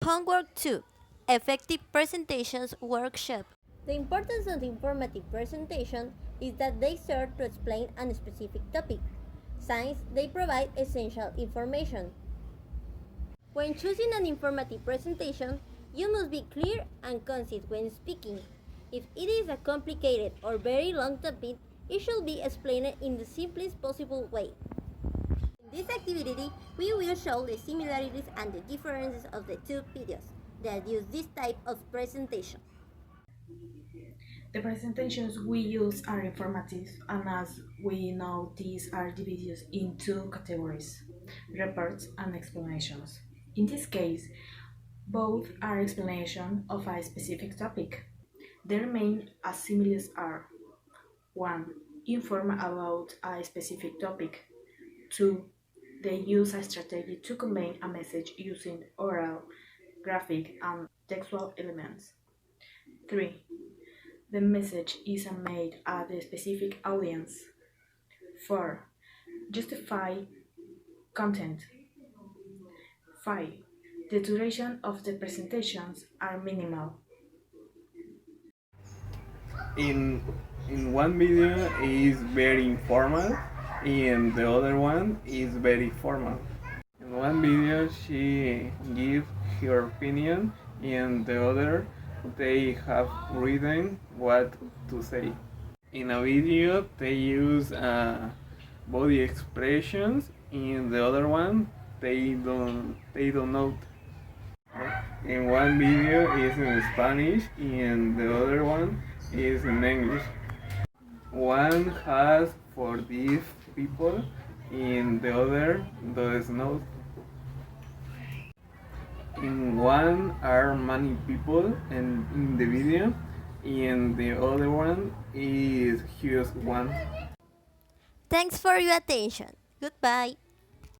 Homework 2 Effective Presentations Workshop. The importance of the informative presentation is that they serve to explain a specific topic. Since they provide essential information. When choosing an informative presentation, you must be clear and concise when speaking. If it is a complicated or very long topic, it should be explained in the simplest possible way. In this activity, we will show the similarities and the differences of the two videos that use this type of presentation. The presentations we use are informative, and as we know, these are divided in two categories: reports and explanations. In this case, both are explanation of a specific topic. Their main assimiles are: 1. Inform about a specific topic. 2. They use a strategy to convey a message using oral, graphic, and textual elements. 3. The message is made at a specific audience. 4. Justify content. 5. The duration of the presentations are minimal. In one video is very informal and the other one is very formal. In one video she gives her opinion and the other they have written what to say. In a video they use body expressions, in the other one they don't know. In one video is in Spanish and the other one is in English. One has for deaf people and the other does not. In one are many people in the video and the other one is just one. Thanks for your attention. Goodbye.